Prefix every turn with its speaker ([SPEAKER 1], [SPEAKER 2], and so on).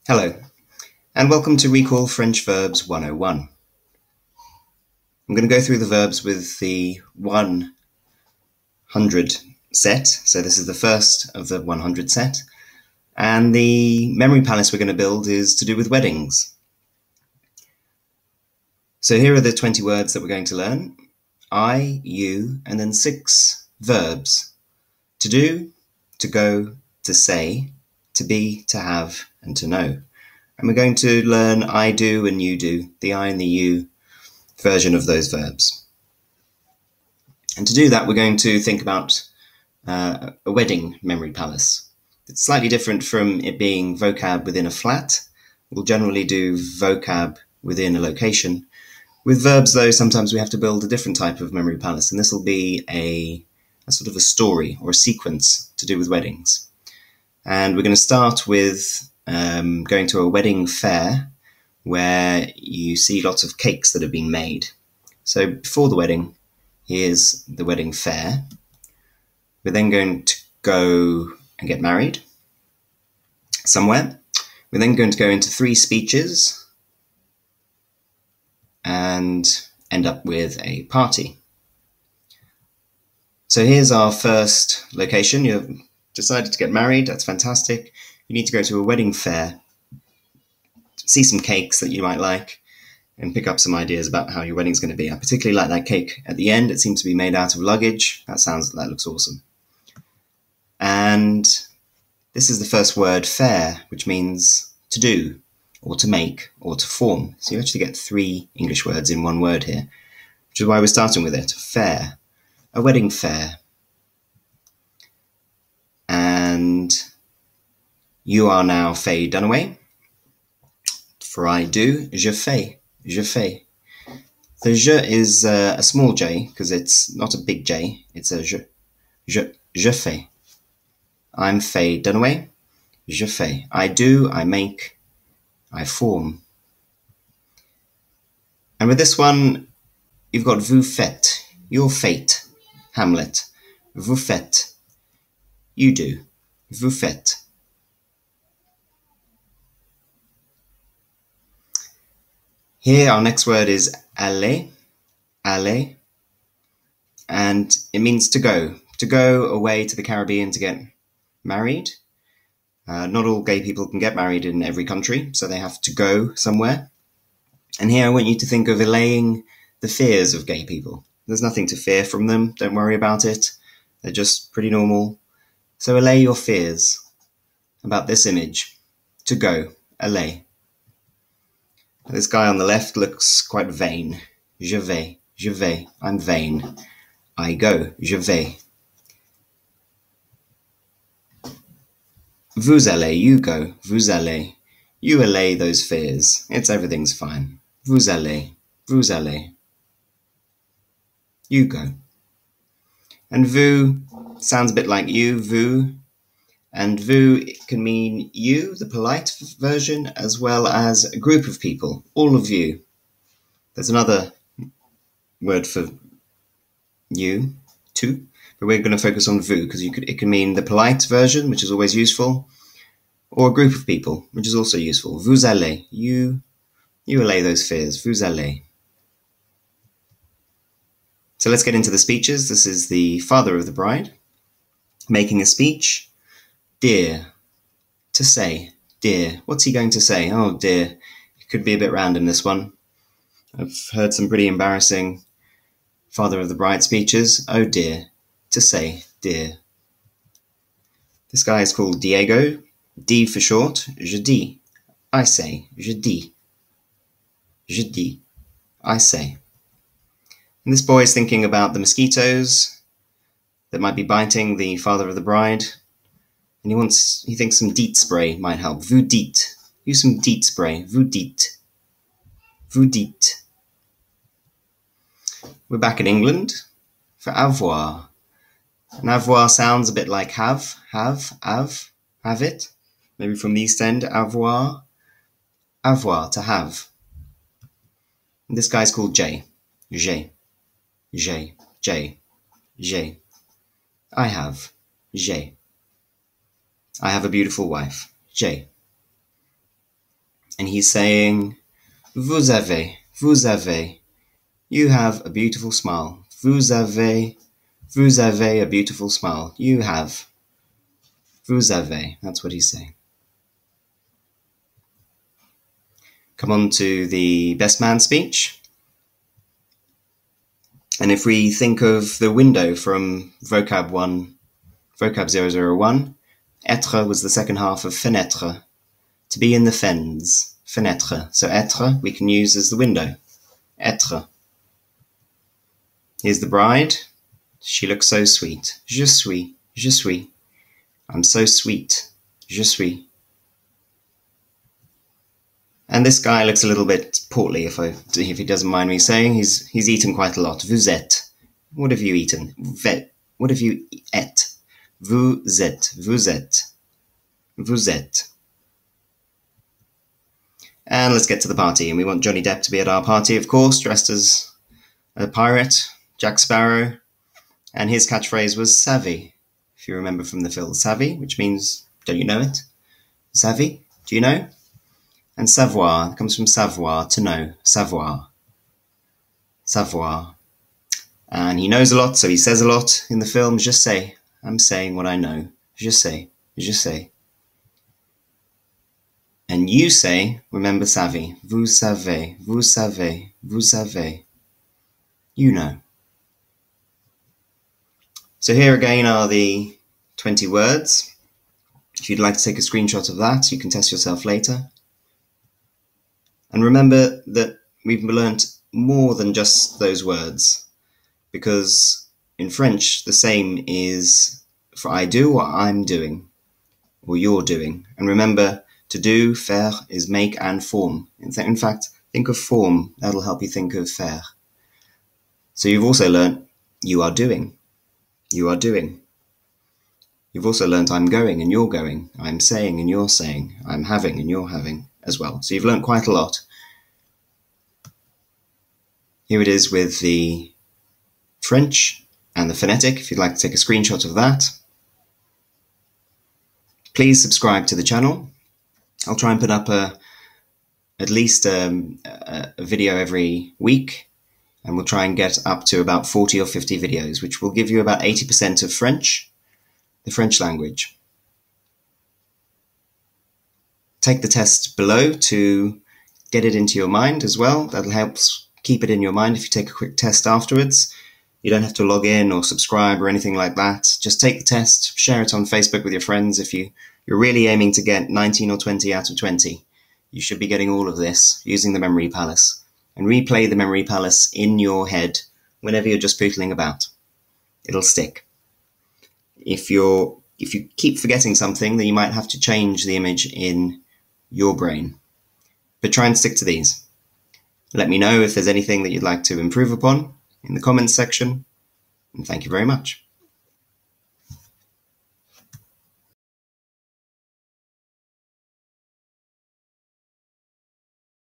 [SPEAKER 1] Hello, and welcome to Recall French Verbs 101. I'm going to go through the verbs with the 100 set, so this is the first of the 100 set, and the memory palace we're going to build is to do with weddings. So here are the 20 words that we're going to learn. I, you, and then 6 verbs. To do, to go, to say, to be, to have, and to know. And we're going to learn I do and you do, the I and the you version of those verbs. And to do that, we're going to think about a wedding memory palace. It's slightly different from it being vocab within a flat. We'll generally do vocab within a location. With verbs, though, sometimes we have to build a different type of memory palace, and this will be a sort of a story or a sequence to do with weddings. And we're going to start with going to a wedding fair where you see lots of cakes that have been made. So before the wedding, here's the wedding fair. We're then going to go and get married somewhere. We're then going to go into 3 speeches and end up with a party. So here's our first location. You've decided to get married. That's fantastic. You need to go to a wedding fair, see some cakes that you might like, and pick up some ideas about how your wedding's going to be. I particularly like that cake at the end. It seems to be made out of luggage. That looks awesome. And this is the first word, fair, which means to do, or to make, or to form. So you actually get 3 English words in one word here, which is why we're starting with it. Fair, a wedding fair. And you are now Faye Dunaway. For I do, je fais, je fais. The je is a small j because it's not a big J. It's a je, je fais. I'm Faye Dunaway, je fais. I do, I make, I form. And with this one, you've got vous faites, your fate, Hamlet. Vous faites, you do, vous faites. Here, our next word is aller, aller, and it means to go away to the Caribbean to get married. Not all gay people can get married in every country, so they have to go somewhere. And here I want you to think of allaying the fears of gay people. There's nothing to fear from them, don't worry about it. They're just pretty normal. So allay your fears about this image. To go, allay. This guy on the left looks quite vain. Je vais, I'm vain. I go, je vais. Vous allez, you go, vous allez. You allay those fears. Everything's fine. Vous allez, vous allez. You go. And vous sounds a bit like you, vous. And vous can mean you, the polite version, as well as a group of people, all of you. There's another word for you, tu, but we're going to focus on vous because it can mean the polite version, which is always useful, or a group of people, which is also useful. Vous allez, you allay those fears. Vous allez. So let's get into the speeches. This is the father of the bride making a speech. Dear, to say, dear. What's he going to say? Oh dear, it could be a bit random, this one. I've heard some pretty embarrassing father of the bride speeches. Oh dear, to say, dear. This guy is called Diego, D for short, je dis, I say, je dis, I say. And this boy is thinking about the mosquitoes that might be biting the father of the bride. And he thinks some DEET spray might help. Vous dites. Use some DEET spray. Vous dites. Vous dites. We're back in England for avoir. And avoir sounds a bit like have it. Maybe from the East End, avoir. Avoir, to have. And this guy's called J. J. I have. J. I have a beautiful wife. J. And he's saying, vous avez, you have a beautiful smile. Vous avez a beautiful smile. You have, vous avez, that's what he's saying. Come on to the best man speech. And if we think of the window from vocab 001, être was the second half of fenêtre, to be in the fens, fenêtre. So être we can use as the window, être. Here's the bride. She looks so sweet. Je suis. I'm so sweet. Je suis. And this guy looks a little bit portly, if he doesn't mind me saying. He's eaten quite a lot. Vous êtes. What have you eaten? What have you ate? Vous êtes. And let's get to the party. And we want Johnny Depp to be at our party, of course, dressed as a pirate, Jack Sparrow. And his catchphrase was savvy, if you remember from the film. Savvy, which means, don't you know it? Savvy, do you know? And savoir comes from savoir, to know, savoir. And he knows a lot, so he says a lot in the film. Je sais, I'm saying what I know. Je sais. And you say, remember savvy. Vous savez. You know. So here again are the 20 words. If you'd like to take a screenshot of that, you can test yourself later. And remember that we've learnt more than just those words, because in French, the same is for I do or I'm doing, or you're doing. And remember, to do, faire, is make and form. In fact, think of form. That'll help you think of faire. So you've also learnt you are doing. You've also learnt I'm going and you're going. I'm saying and you're saying. I'm having and you're having as well. So you've learnt quite a lot. Here it is with the French and the phonetic, if you'd like to take a screenshot of that. Please subscribe to the channel. I'll try and put up at least a video every week, and we'll try and get up to about 40 or 50 videos, which will give you about 80% of French, the French language. Take the test below to get it into your mind as well. That'll help keep it in your mind if you take a quick test afterwards. You don't have to log in or subscribe or anything like that. Just take the test, share it on Facebook with your friends. If you're really aiming to get 19 or 20 out of 20, you should be getting all of this using the Memory Palace. And replay the Memory Palace in your head whenever you're just pootling about. It'll stick. If you keep forgetting something, then you might have to change the image in your brain. But try and stick to these. Let me know if there's anything that you'd like to improve upon in the comments section, and thank you very much.